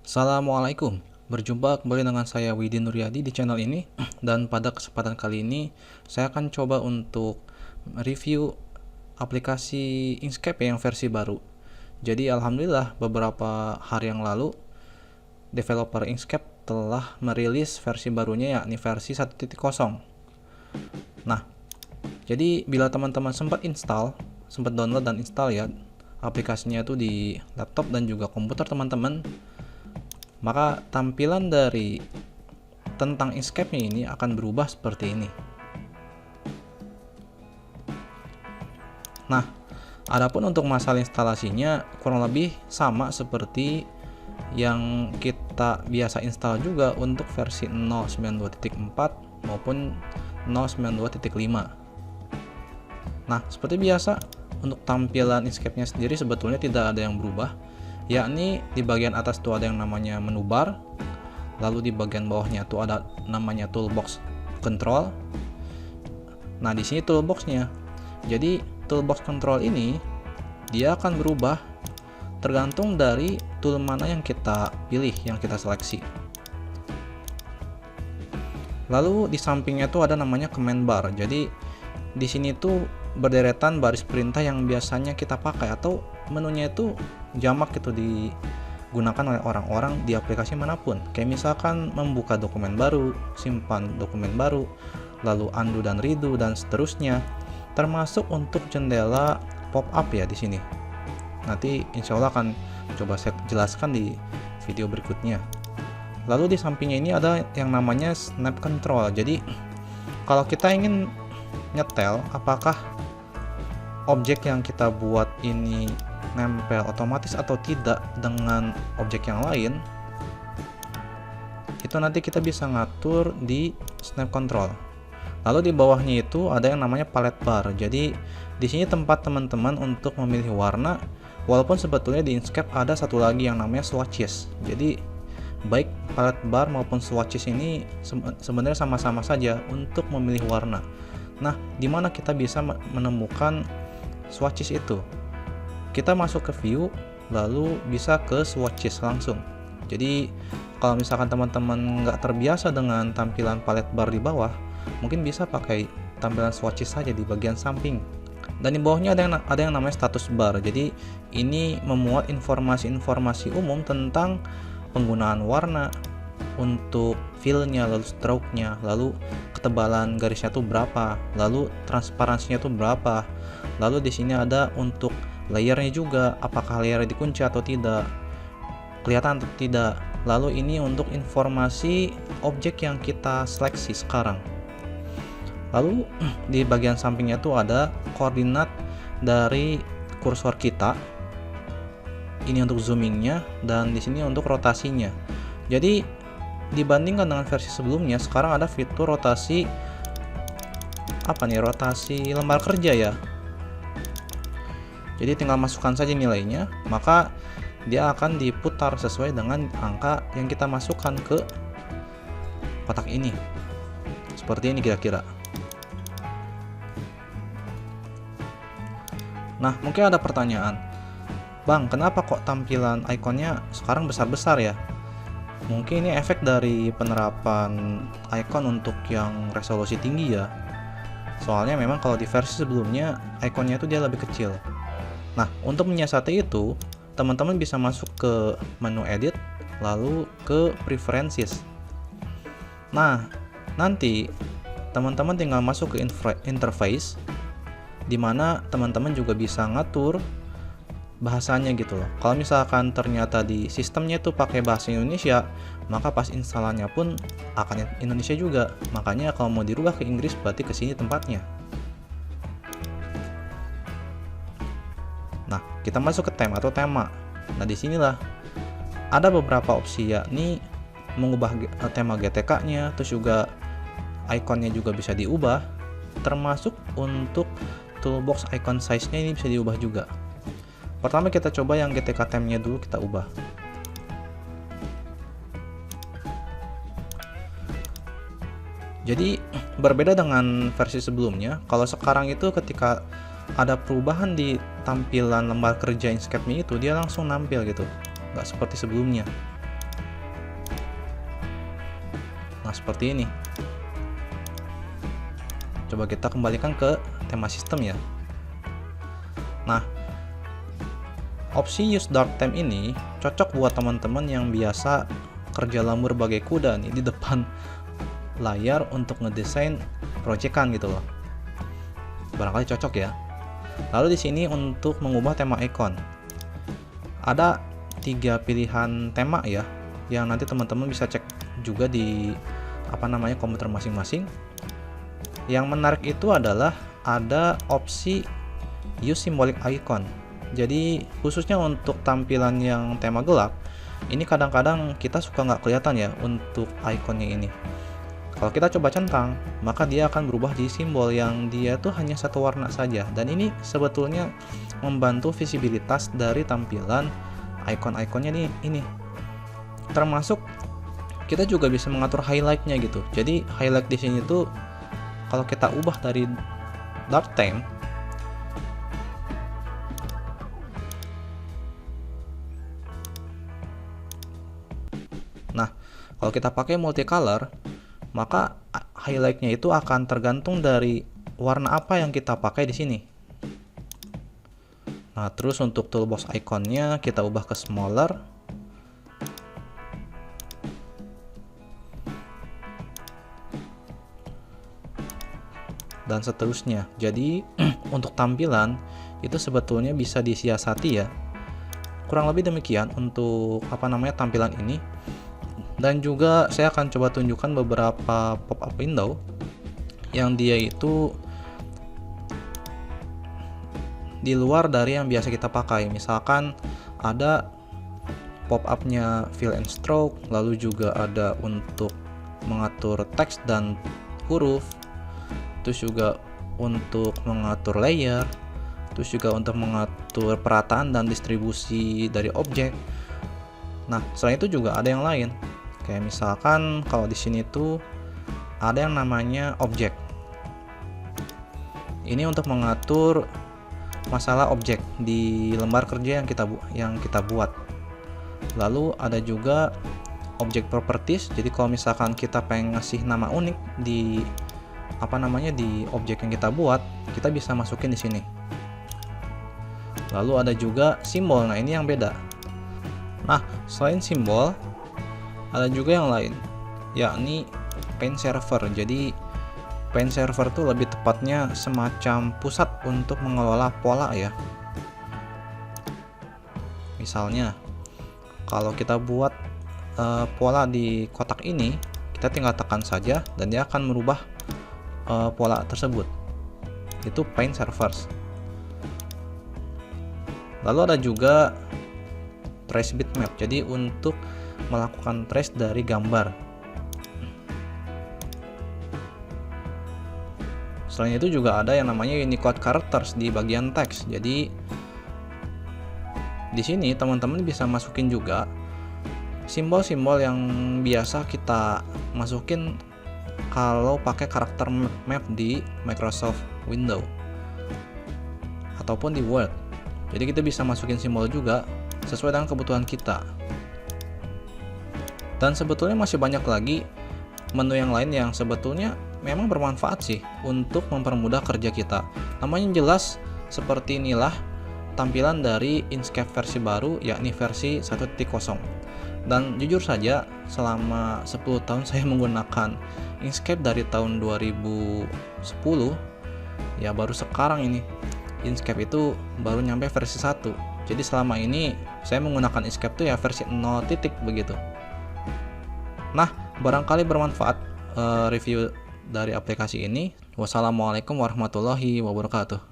Assalamualaikum, berjumpa kembali dengan saya Widin Nuryadi di channel ini. Dan pada kesempatan kali ini saya akan coba untuk review aplikasi Inkscape yang versi baru. Jadi alhamdulillah beberapa hari yang lalu developer Inkscape telah merilis versi barunya, yakni versi 1.0. Nah, jadi bila teman-teman sempat download dan install ya aplikasinya itu di laptop dan juga komputer teman-teman, maka tampilan dari tentang Inkscape-nya ini akan berubah seperti ini. Nah, adapun untuk masalah instalasinya kurang lebih sama seperti yang kita biasa install juga untuk versi 0.92.4 maupun 0.92.5. Nah, seperti biasa, untuk tampilan Inkscape-nya sendiri sebetulnya tidak ada yang berubah, yakni di bagian atas itu ada yang namanya menu bar, lalu di bagian bawahnya itu ada namanya toolbox control. Nah, di sini toolboxnya. Jadi toolbox control ini dia akan berubah tergantung dari tool mana yang kita pilih, yang kita seleksi. Lalu di sampingnya itu ada namanya command bar. Jadi di sini tuh berderetan baris perintah yang biasanya kita pakai, atau menunya itu jamak gitu digunakan oleh orang-orang di aplikasi manapun. Kayak misalkan membuka dokumen baru, simpan dokumen baru, lalu undo dan redo dan seterusnya. Termasuk untuk jendela pop-up ya di sini. Nanti insya Allah akan coba saya jelaskan di video berikutnya. Lalu di sampingnya ini ada yang namanya snap control. Jadi kalau kita ingin nyetel apakah objek yang kita buat ini nempel otomatis atau tidak dengan objek yang lain, itu nanti kita bisa ngatur di snap control. Lalu di bawahnya itu ada yang namanya palette bar. Jadi di sini tempat teman-teman untuk memilih warna, walaupun sebetulnya di Inkscape ada satu lagi yang namanya swatches. Jadi baik palette bar maupun swatches ini sebenarnya sama-sama saja untuk memilih warna. Nah, di mana kita bisa menemukan swatches itu? Kita masuk ke view, lalu bisa ke swatches langsung. Jadi kalau misalkan teman-teman nggak terbiasa dengan tampilan palette bar di bawah, mungkin bisa pakai tampilan swatches saja di bagian samping. Dan di bawahnya ada yang namanya status bar. Jadi ini memuat informasi-informasi umum tentang penggunaan warna, untuk fill-nya, lalu stroke-nya, lalu ketebalan garisnya tuh berapa, lalu transparansinya tuh berapa. Lalu di sini ada untuk layernya juga, apakah layernya dikunci atau tidak, kelihatan atau tidak. Lalu ini untuk informasi objek yang kita seleksi sekarang. Lalu di bagian sampingnya tuh ada koordinat dari kursor kita. Ini untuk zoomingnya, dan di sini untuk rotasinya. Jadi dibandingkan dengan versi sebelumnya, sekarang ada fitur rotasi rotasi lembar kerja ya. Jadi tinggal masukkan saja nilainya, maka dia akan diputar sesuai dengan angka yang kita masukkan ke kotak ini. Seperti ini kira-kira. Nah, mungkin ada pertanyaan, Bang, kenapa kok tampilan ikonnya sekarang besar-besar ya? Mungkin ini efek dari penerapan icon untuk yang resolusi tinggi ya. Soalnya memang kalau di versi sebelumnya ikonnya itu dia lebih kecil. Nah, untuk menyiasati itu, teman-teman bisa masuk ke menu edit, lalu ke preferences. Nah, nanti teman-teman tinggal masuk ke interface, di mana teman-teman juga bisa ngatur bahasanya gitu loh. Kalau misalkan ternyata di sistemnya itu pakai bahasa Indonesia, maka pas instalannya pun akan Indonesia juga. Makanya kalau mau dirubah ke Inggris berarti ke sini tempatnya. Nah, kita masuk ke theme atau tema. Nah, disinilah ada beberapa opsi, yakni mengubah tema GTK-nya, terus juga ikonnya juga bisa diubah, termasuk untuk toolbox icon size-nya ini bisa diubah juga. Pertama kita coba yang GTK theme-nya dulu kita ubah. Jadi berbeda dengan versi sebelumnya, kalau sekarang itu ketika ada perubahan di tampilan lembar kerja Inkscape-nya itu, dia langsung nampil gitu, nggak seperti sebelumnya. Nah, seperti ini. Coba kita kembalikan ke tema sistem ya. Nah, opsi use dark theme ini cocok buat teman-teman yang biasa kerja lembur bagai kuda nih di depan layar untuk ngedesain proyekan gitu loh. Barangkali cocok ya. Lalu di sini untuk mengubah tema icon. Ada 3 pilihan tema ya, yang nanti teman-teman bisa cek juga di komputer masing-masing. Yang menarik itu adalah ada opsi use symbolic icon. Jadi khususnya untuk tampilan yang tema gelap, ini kadang-kadang kita suka nggak kelihatan ya untuk ikonnya ini. Kalau kita coba centang, maka dia akan berubah di simbol yang dia tuh hanya satu warna saja. Dan ini sebetulnya membantu visibilitas dari tampilan icon-iconnya nih ini. Termasuk kita juga bisa mengatur highlight-nya gitu. Jadi highlight di sini tuh kalau kita ubah dari dark theme, nah kalau kita pakai multicolor, maka highlight-nya itu akan tergantung dari warna apa yang kita pakai di sini. Nah, terus untuk toolbox iconnya kita ubah ke smaller. Dan seterusnya. Jadi untuk tampilan itu sebetulnya bisa disiasati ya. Kurang lebih demikian untuk tampilan ini. Dan juga saya akan coba tunjukkan beberapa pop-up window yang dia itu di luar dari yang biasa kita pakai. Misalkan ada pop-up-nya fill and stroke, lalu juga ada untuk mengatur teks dan huruf, terus juga untuk mengatur layer, terus juga untuk mengatur perataan dan distribusi dari objek. Nah, selain itu juga ada yang lain. Kayak misalkan kalau di sini tuh ada yang namanya objek. Ini untuk mengatur masalah objek di lembar kerja yang kita buat. Lalu ada juga object properties. Jadi kalau misalkan kita pengen ngasih nama unik di di objek yang kita buat, kita bisa masukin di sini. Lalu ada juga simbol. Nah, ini yang beda. Nah, selain simbol, ada juga yang lain, yakni paint server. Jadi paint server tuh lebih tepatnya semacam pusat untuk mengelola pola ya. Misalnya, kalau kita buat pola di kotak ini, kita tinggal tekan saja dan dia akan merubah pola tersebut. Itu paint servers. Lalu ada juga trace bitmap. Jadi untuk melakukan trace dari gambar. Selain itu juga ada yang namanya Unicode characters di bagian teks. Jadi di sini teman-teman bisa masukin juga simbol-simbol yang biasa kita masukin kalau pakai karakter map di Microsoft Windows ataupun di Word. Jadi kita bisa masukin simbol juga sesuai dengan kebutuhan kita. Dan sebetulnya masih banyak lagi menu yang lain yang sebetulnya memang bermanfaat sih untuk mempermudah kerja kita. Namanya jelas seperti inilah tampilan dari Inkscape versi baru, yakni versi 1.0. Dan jujur saja selama 10 tahun saya menggunakan Inkscape dari tahun 2010, ya baru sekarang ini Inkscape itu baru nyampe versi 1. Jadi selama ini saya menggunakan Inkscape itu ya versi 0 titik begitu. Nah, barangkali bermanfaat review dari aplikasi ini. Wassalamualaikum warahmatullahi wabarakatuh.